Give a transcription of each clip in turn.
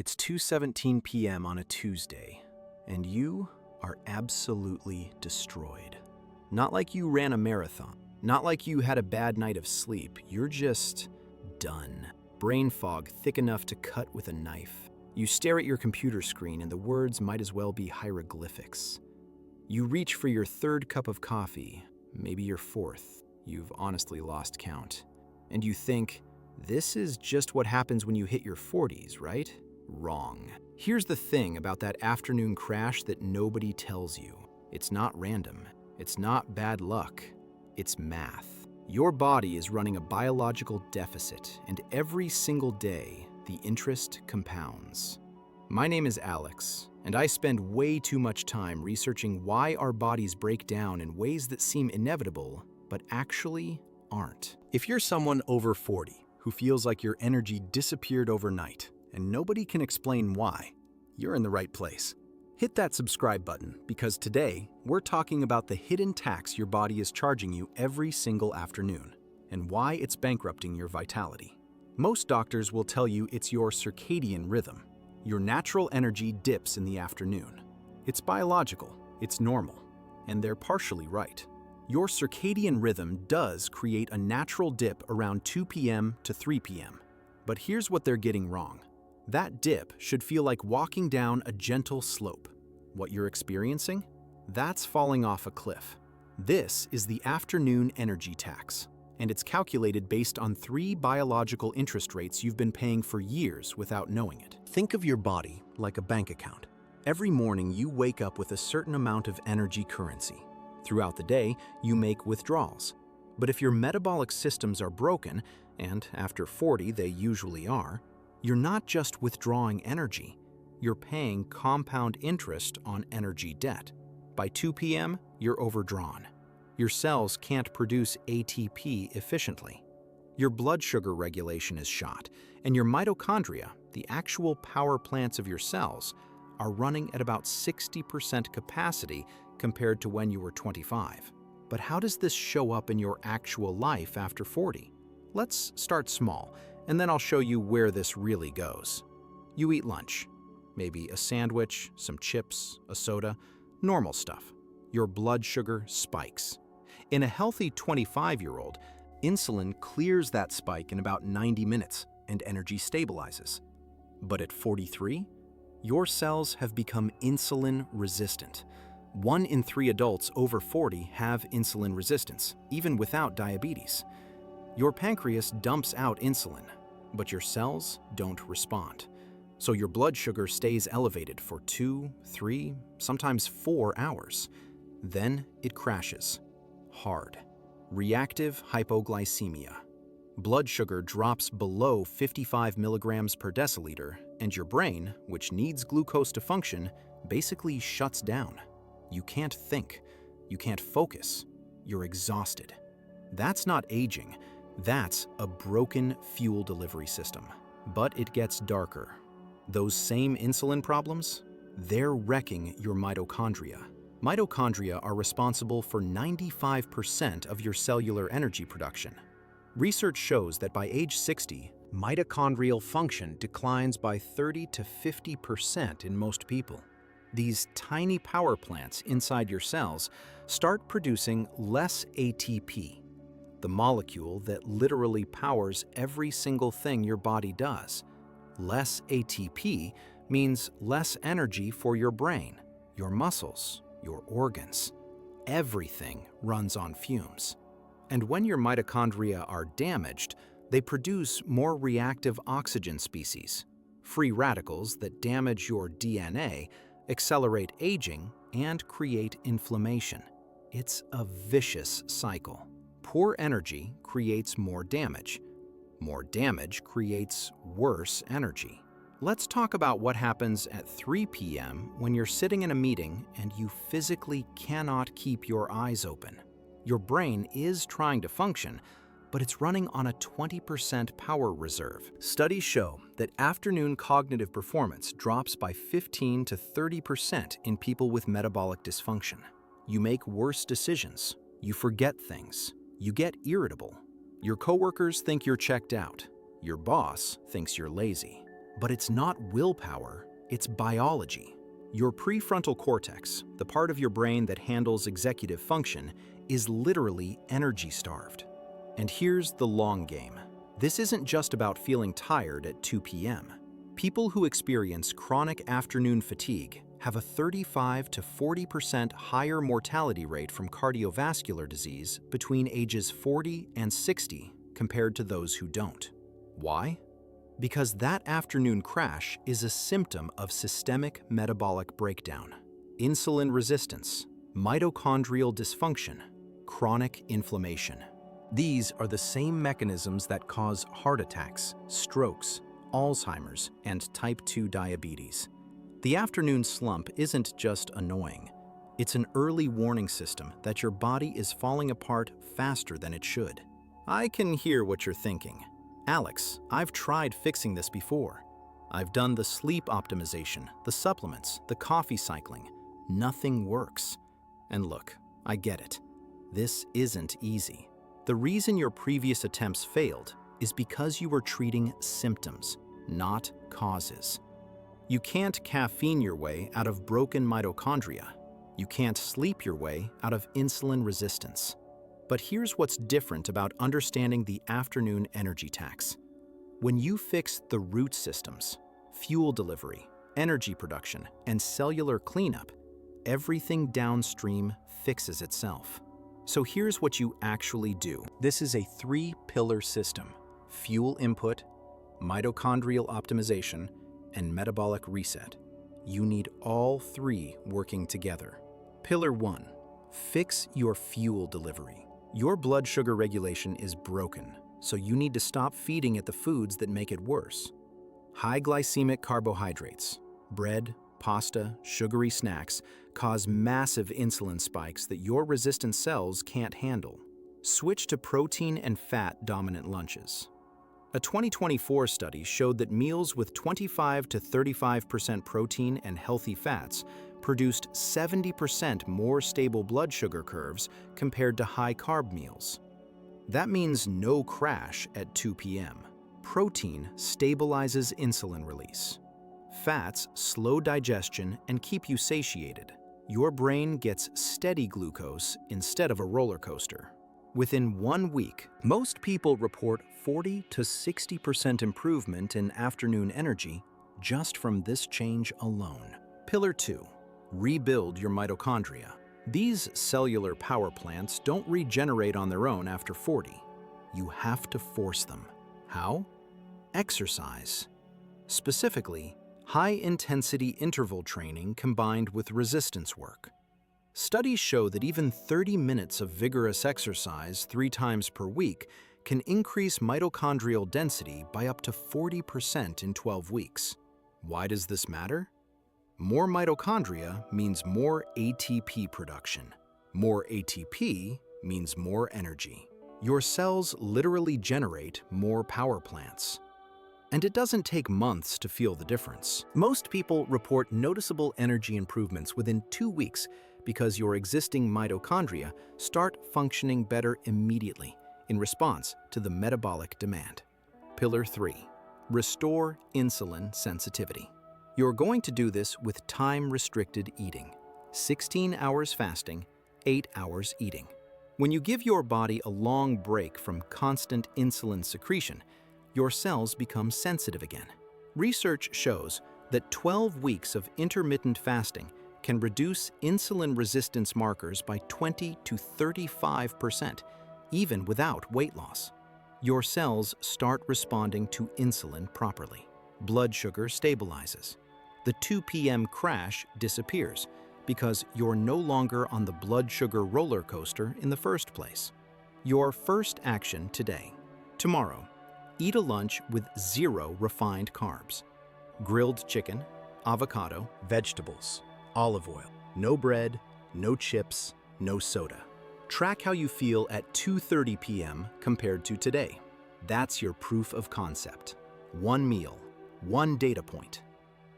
It's 2:17 p.m. on a Tuesday, and you are absolutely destroyed. Not like you ran a marathon, not like you had a bad night of sleep, you're just done. Brain fog thick enough to cut with a knife. You stare at your computer screen and the words might as well be hieroglyphics. You reach for your third cup of coffee, maybe your fourth. You've honestly lost count. And you think, this is just what happens when you hit your 40s, right? Wrong. Here's the thing about that afternoon crash that nobody tells you. It's not random. It's not bad luck. It's math. Your body is running a biological deficit, and every single day, the interest compounds. My name is Alex, and I spend way too much time researching why our bodies break down in ways that seem inevitable, but actually aren't. If you're someone over 40 who feels like your energy disappeared overnight, and nobody can explain why, you're in the right place. Hit that subscribe button because today we're talking about the hidden tax your body is charging you every single afternoon and why it's bankrupting your vitality. Most doctors will tell you it's your circadian rhythm. Your natural energy dips in the afternoon. It's biological, it's normal, and they're partially right. Your circadian rhythm does create a natural dip around 2 p.m. to 3 p.m. But here's what they're getting wrong. That dip should feel like walking down a gentle slope. What you're experiencing? That's falling off a cliff. This is the afternoon energy tax, and it's calculated based on 3 biological interest rates you've been paying for years without knowing it. Think of your body like a bank account. Every morning you wake up with a certain amount of energy currency. Throughout the day, you make withdrawals. But if your metabolic systems are broken, and after 40 they usually are, you're not just withdrawing energy, you're paying compound interest on energy debt. By 2 p.m., you're overdrawn. Your cells can't produce ATP efficiently. Your blood sugar regulation is shot, and your mitochondria, the actual power plants of your cells, are running at about 60% capacity compared to when you were 25. But how does this show up in your actual life after 40? Let's start small, and then I'll show you where this really goes. You eat lunch, maybe a sandwich, some chips, a soda, normal stuff. Your blood sugar spikes. In a healthy 25-year-old, insulin clears that spike in about 90 minutes and energy stabilizes. But at 43, your cells have become insulin resistant. 1 in 3 adults over 40 have insulin resistance, even without diabetes. Your pancreas dumps out insulin, but your cells don't respond. So your blood sugar stays elevated for 2, 3, sometimes 4 hours. Then it crashes. Hard. Reactive hypoglycemia. Blood sugar drops below 55 milligrams per deciliter, and your brain, which needs glucose to function, basically shuts down. You can't think. You can't focus. You're exhausted. That's not aging. That's a broken fuel delivery system. But it gets darker. Those same insulin problems, they're wrecking your mitochondria. Mitochondria are responsible for 95% of your cellular energy production. Research shows that by age 60, mitochondrial function declines by 30 to 50% in most people. These tiny power plants inside your cells start producing less ATP, the molecule that literally powers every single thing your body does. Less ATP means less energy for your brain, your muscles, your organs. Everything runs on fumes. And when your mitochondria are damaged, they produce more reactive oxygen species, free radicals that damage your DNA, accelerate aging, and create inflammation. It's a vicious cycle. Poor energy creates more damage. More damage creates worse energy. Let's talk about what happens at 3 p.m. when you're sitting in a meeting and you physically cannot keep your eyes open. Your brain is trying to function, but it's running on a 20% power reserve. Studies show that afternoon cognitive performance drops by 15 to 30% in people with metabolic dysfunction. You make worse decisions. You forget things. You get irritable. Your coworkers think you're checked out. Your boss thinks you're lazy. But it's not willpower, it's biology. Your prefrontal cortex, the part of your brain that handles executive function, is literally energy-starved. And here's the long game. This isn't just about feeling tired at 2 p.m. People who experience chronic afternoon fatigue have a 35 to 40% higher mortality rate from cardiovascular disease between ages 40 and 60 compared to those who don't. Why? Because that afternoon crash is a symptom of systemic metabolic breakdown, insulin resistance, mitochondrial dysfunction, chronic inflammation. These are the same mechanisms that cause heart attacks, strokes, Alzheimer's, and type 2 diabetes. The afternoon slump isn't just annoying. It's an early warning system that your body is falling apart faster than it should. I can hear what you're thinking. Alex, I've tried fixing this before. I've done the sleep optimization, the supplements, the coffee cycling. Nothing works. And look, I get it. This isn't easy. The reason your previous attempts failed is because you were treating symptoms, not causes. You can't caffeine your way out of broken mitochondria. You can't sleep your way out of insulin resistance. But here's what's different about understanding the afternoon energy tax. When you fix the root systems, fuel delivery, energy production, and cellular cleanup, everything downstream fixes itself. So here's what you actually do. This is a 3-pillar system: fuel input, mitochondrial optimization, and metabolic reset. You need all 3 working together. Pillar 1, fix your fuel delivery. Your blood sugar regulation is broken, so you need to stop feeding it the foods that make it worse. High glycemic carbohydrates, bread, pasta, sugary snacks cause massive insulin spikes that your resistant cells can't handle. Switch to protein and fat-dominant lunches. A 2024 study showed that meals with 25 to 35% protein and healthy fats produced 70% more stable blood sugar curves compared to high-carb meals. That means no crash at 2 p.m. Protein stabilizes insulin release. Fats slow digestion and keep you satiated. Your brain gets steady glucose instead of a roller coaster. Within 1 week, most people report 40 to 60% improvement in afternoon energy just from this change alone. Pillar 2. Rebuild your mitochondria. These cellular power plants don't regenerate on their own after 40. You have to force them. How? Exercise. Specifically, high-intensity interval training combined with resistance work. Studies show that even 30 minutes of vigorous exercise 3 times per week can increase mitochondrial density by up to 40% in 12 weeks. Why does this matter? More mitochondria means more ATP production. More ATP means more energy. Your cells literally generate more power plants. And it doesn't take months to feel the difference. Most people report noticeable energy improvements within 2 weeks because your existing mitochondria start functioning better immediately in response to the metabolic demand. Pillar 3. Restore insulin sensitivity. You're going to do this with time-restricted eating. 16 hours fasting, 8 hours eating. When you give your body a long break from constant insulin secretion, your cells become sensitive again. Research shows that 12 weeks of intermittent fasting can reduce insulin resistance markers by 20 to 35%, even without weight loss. Your cells start responding to insulin properly. Blood sugar stabilizes. The 2 p.m. crash disappears because you're no longer on the blood sugar roller coaster in the first place. Your first action today. Tomorrow, eat a lunch with 0 refined carbs. Grilled chicken, avocado, vegetables, olive oil. No bread, no chips, no soda. Track how you feel at 2:30 p.m. compared to today. That's your proof of concept. 1 meal, 1 data point.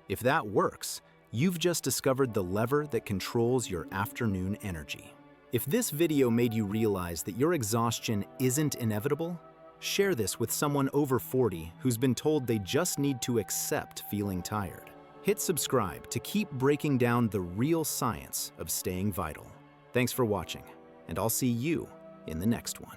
If that works, you've just discovered the lever that controls your afternoon energy. If this video made you realize that your exhaustion isn't inevitable, Share this with someone over 40 who's been told they just need to accept feeling tired. Hit subscribe to keep breaking down the real science of staying vital. Thanks for watching, and I'll see you in the next one.